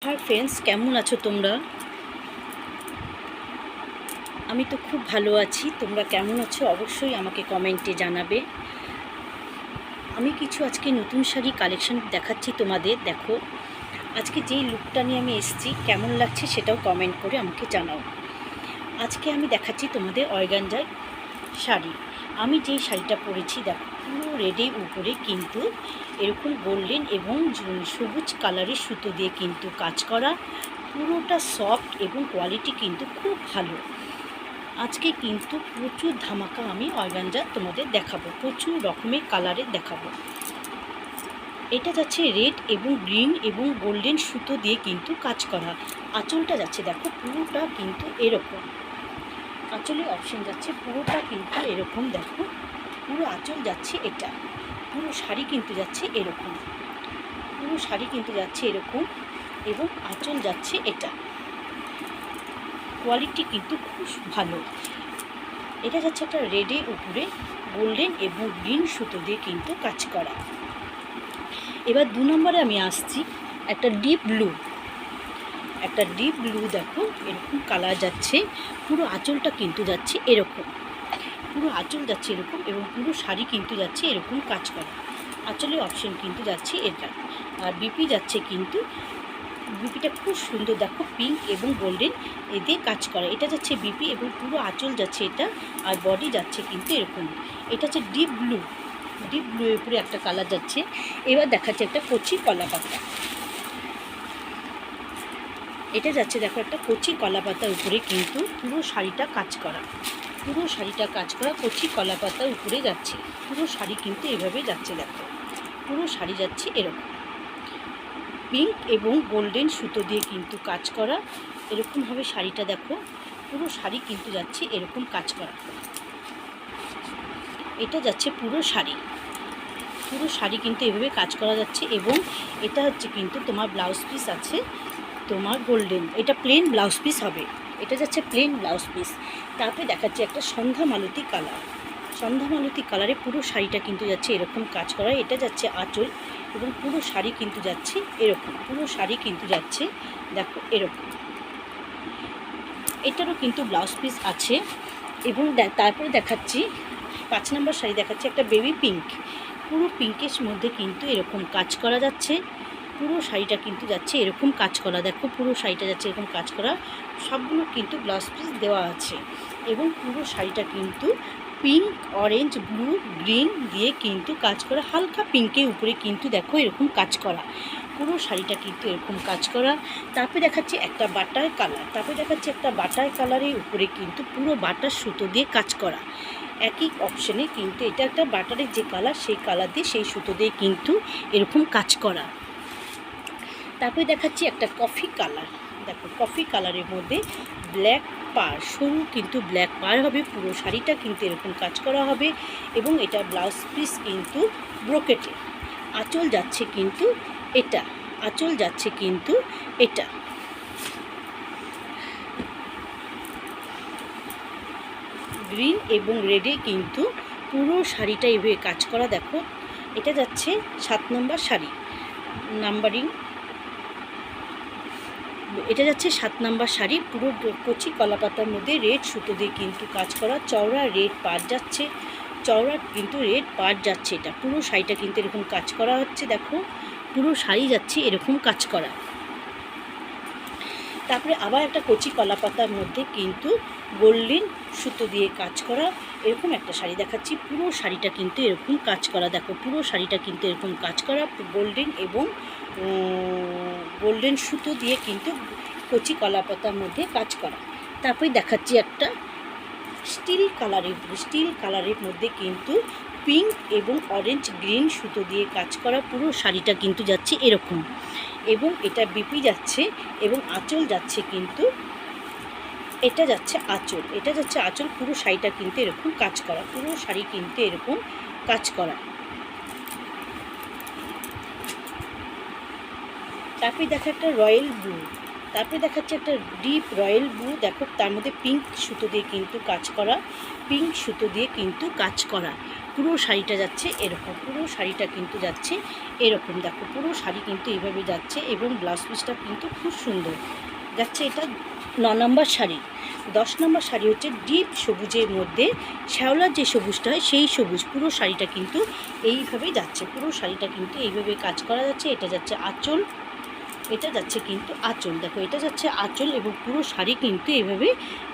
Hi friends, কেমন আছো তোমরা? আমি তো খুব ভালো আছি। তোমরা কেমন আছো অবশ্যই আমাকে কমেন্টে জানাবে। আমি কিছু আজকে নতুন শাড়ি কালেকশন দেখাচ্ছি তোমাদের। দেখো, আজকে যেই লুকটা নিয়ে আমি এসেছি কেমন লাগছে সেটাও কমেন্ট করে আমাকে জানাও। আজকে আমি দেখাচ্ছি তোমাদের অর্গানজার শাড়ি। আমি যেই শাড়িটা পরেছি দেখো, পুরো রেডের উপরে কিন্তু এরকম গোল্ডেন এবং সবুজ কালারের সুতো দিয়ে কিন্তু কাজ করা। পুরোটা সফট এবং কোয়ালিটি কিন্তু খুব ভালো। আজকে কিন্তু প্রচুর ধামাকা আমি অর্গানজা তোমাদের দেখাবো, প্রচুর রকমের কালারের দেখাবো। এটা যাচ্ছে রেড এবং গ্রিন এবং গোল্ডেন সুতো দিয়ে কিন্তু কাজ করা। আঁচলটা যাচ্ছে দেখো, পুরোটা কিন্তু এরকম আঁচলে অপশন যাচ্ছে, পুরোটা কিন্তু এরকম। দেখো, পুরো আঁচল যাচ্ছে এটা, পুরো শাড়ি কিন্তু যাচ্ছে এরকম, পুরো শাড়ি কিন্তু যাচ্ছে এরকম এবং আঁচল যাচ্ছে এটা। কোয়ালিটি কিন্তু খুব ভালো। এটা যাচ্ছে একটা রেডের উপরে গোল্ডেন এবং গ্রিন সুতো দিয়ে কিন্তু কাজ করা। এবার 2 নম্বরে আমি আসছি, একটা ডিপ ব্লু। দেখো, এরকম কালার যাচ্ছে, পুরো আঁচলটা কিন্তু যাচ্ছে এরকম, পুরো আঁচল যাচ্ছে এরকম এবং পুরো শাড়ি কিন্তু যাচ্ছে এরকম কাজ করা। আঁচলের অপশন কিন্তু যাচ্ছে এটা, আর বিপি যাচ্ছে কিন্তু, বিপিটা খুব সুন্দর। দেখো, পিঙ্ক এবং গোল্ডেন এতে কাজ করা। এটা যাচ্ছে বিপি এবং পুরো আঁচল যাচ্ছে এটা, আর বডি যাচ্ছে কিন্তু এরকম। এটা হচ্ছে ডিপ ব্লু এর উপরে একটা কালার যাচ্ছে। এবার দেখাচ্ছে একটা কচি কলা পাতা। এটা যাচ্ছে দেখো, একটা কচি কলা পাতার উপরে কিন্তু পুরো শাড়িটা কাজ করা, পুরো শাড়িটা কাজ করা কচি কলা পাতার উপরে যাচ্ছে। পুরো শাড়ি কিন্তু এভাবে যাচ্ছে। দেখো, পুরো শাড়ি যাচ্ছে এরকম, পিঙ্ক এবং গোল্ডেন সুতো দিয়ে কিন্তু কাজ করা। এরকমভাবে শাড়িটা দেখো, পুরো শাড়ি কিন্তু যাচ্ছে এরকম কাজ করা। এটা যাচ্ছে পুরো শাড়ি, পুরো শাড়ি কিন্তু এভাবে কাজ করা যাচ্ছে। এবং এটা হচ্ছে কিন্তু তোমার ব্লাউজ পিস আছে তোমার গোল্ডেন, এটা প্লেন ব্লাউজ পিস হবে। এটা যাচ্ছে প্লেন ব্লাউজ পিস। তারপরে দেখাচ্ছে একটা সন্ধ্যা মালতী কালার। সন্ধ্যা মালতী কালারে পুরো শাড়িটা কিন্তু যাচ্ছে এরকম কাজ করা। এটা যাচ্ছে আঁচল এবং পুরো শাড়ি কিন্তু যাচ্ছে এরকম, পুরো শাড়ি কিন্তু যাচ্ছে দেখো এরকম। এটারও কিন্তু ব্লাউজ পিস আছে। এবং তারপরে দেখাচ্ছি 5 নম্বর শাড়ি দেখাচ্ছি, একটা বেবি পিঙ্ক। পুরো পিঙ্কের মধ্যে কিন্তু এরকম কাজ করা যাচ্ছে, পুরো শাড়িটা কিন্তু যাচ্ছে এরকম কাজ করা। দেখো, পুরো শাড়িটা যাচ্ছে এরকম কাজ করা, সবগুলো কিন্তু ব্লাউজ পিস দেওয়া আছে। এবং পুরো শাড়িটা কিন্তু পিঙ্ক, অরেঞ্জ, ব্লু, গ্রিন দিয়ে কিন্তু কাজ করা। হালকা পিঙ্কের উপরে কিন্তু দেখো এরকম কাজ করা, পুরো শাড়িটা কিন্তু এরকম কাজ করা। তারপরে দেখাচ্ছি একটা বাটার কালার, কালারের উপরে কিন্তু পুরো বাটার সুতো দিয়ে কাজ করা। একই অপশানে কিন্তু এটা একটা বাটারের যে কালার, সেই কালার দিয়ে সেই সুতো দিয়ে কিন্তু এরকম কাজ করা। তারপরে দেখাচ্ছি একটা কফি কালার। দেখো, কফি কালারের মধ্যে ব্ল্যাক পার, সরু কিন্তু ব্ল্যাক পার হবে। পুরো শাড়িটা কিন্তু এরকম কাজ করা হবে এবং এটা ব্লাউজ পিস কিন্তু ব্রোকেটে। আঁচল যাচ্ছে কিন্তু এটা, আঁচল যাচ্ছে কিন্তু এটা। গ্রিন এবং রেডে কিন্তু পুরো শাড়িটা এভাবে কাজ করা। দেখো, এটা যাচ্ছে 7 নম্বর শাড়ি নাম্বারিং। এটা যাচ্ছে 7 নম্বর শাড়ি, পুরো কচি কলাপাতার মধ্যে রেড সুতো দিয়ে কিন্তু কাজ করা। চওড়া রেড পাড় যাচ্ছে, চওড়া কিন্তু রেড পাড় যাচ্ছে। এটা পুরো শাড়িটা কিন্তু এরকম কাজ করা হচ্ছে। দেখো, পুরো শাড়ি যাচ্ছে এরকম কাজ করা। তারপরে আবার একটা কচি কলাপাতার মধ্যে কিন্তু গোল্ডেন সুতো দিয়ে কাজ করা এরকম একটা শাড়ি দেখাচ্ছি। পুরো শাড়িটা কিন্তু এরকম কাজ করা। দেখো, পুরো শাড়িটা কিন্তু এরকম কাজ করা, গোল্ডেন এবং গোল্ডেন সুতো দিয়ে কিন্তু কচি কলাপাতার মধ্যে কাজ করা। তারপরে দেখাচ্ছি একটা স্টিল কালারের মধ্যে কিন্তু পিঙ্ক এবং অরেঞ্জ গ্রিন সুতো দিয়ে কাজ করা। পুরো শাড়িটা কিন্তু যাচ্ছে এরকম এবং এটা বিপি যাচ্ছে এবং আঁচল যাচ্ছে কিন্তু এটা যাচ্ছে আঁচল, পুরো শাড়িটা কিন্তু এরকম কাজ করা, পুরো শাড়ি কিন্তু এরকম কাজ করা। তারপরে দেখা একটা রয়্যাল ব্লু, তারপরে দেখাচ্ছে একটা ডিপ রয়্যাল ব্লু, দেখো তার মধ্যে পিঙ্ক সুতো দিয়ে কিন্তু কাজ করা, পিঙ্ক সুতো দিয়ে কিন্তু কাজ করা। পুরো শাড়িটা যাচ্ছে এরকম, পুরো শাড়িটা কিন্তু যাচ্ছে এরকম, দেখো পুরো শাড়ি কিন্তু এইভাবে যাচ্ছে এবং ব্লাউজ পিসটা কিন্তু খুব সুন্দর যাচ্ছে। এটা 9 নম্বর শাড়ি। 10 নম্বর শাড়ি হচ্ছে ডিপ সবুজের মধ্যে শ্যাওলার যে সবুজটা হয় সেই সবুজ, পুরো শাড়িটা কিন্তু এইভাবে যাচ্ছে, পুরো শাড়িটা কিন্তু এইভাবে কাজ করা যাচ্ছে। এটা যাচ্ছে আঁচল, এটা যাচ্ছে কিন্তু আঁচল, দেখো এটা যাচ্ছে আঁচল এবং পুরো শাড়ি কিন্তু এইভাবে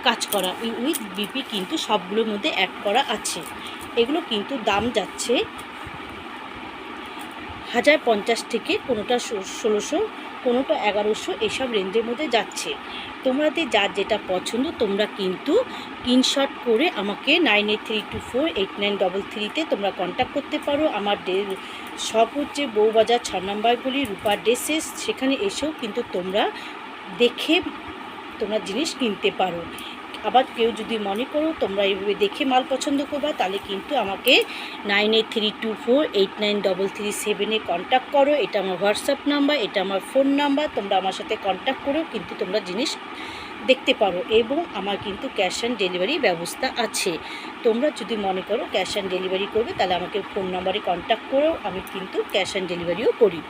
কাজ করা উইথ বিপি কিন্তু সবগুলোর মধ্যে অ্যাড করা আছে। এগুলো কিন্তু দাম যাচ্ছে 1050 থেকে, কোনোটা 1600, কোনোটা 1100, এইসব রেঞ্জের মধ্যে যাচ্ছে। তোমাদের যার যেটা পছন্দ তোমরা কিন্তু স্ক্রিনশট করে আমাকে 9832489333-তে তোমরা কন্ট্যাক্ট করতে পারো। আমার শপ হচ্ছে বউবাজার 6 নম্বর গলি, রূপা ড্রেসেস। সেখানে এসেও কিন্তু তোমরা দেখে তোমরা জিনিস কিনতে পারো। আবার কেউ যদি মনে করো তোমরা এইভাবে দেখে মাল পছন্দ করবা, তাহলে কিন্তু আমাকে 9832489333-7-এ কন্ট্যাক্ট করো। এটা আমার হোয়াটসঅ্যাপ নাম্বার, এটা আমার ফোন নাম্বার। তোমরা আমার সাথে কন্ট্যাক্ট করেও কিন্তু তোমরা জিনিস দেখতে পারো এবং আমার কিন্তু ক্যাশ অন ডেলিভারি ব্যবস্থা আছে। তোমরা যদি মনে করো ক্যাশ অন ডেলিভারি করবে, তাহলে আমাকে ফোন নাম্বারে কন্ট্যাক্ট করেও আমি কিন্তু ক্যাশ অন ডেলিভারিও করি।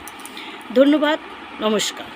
ধন্যবাদ, নমস্কার।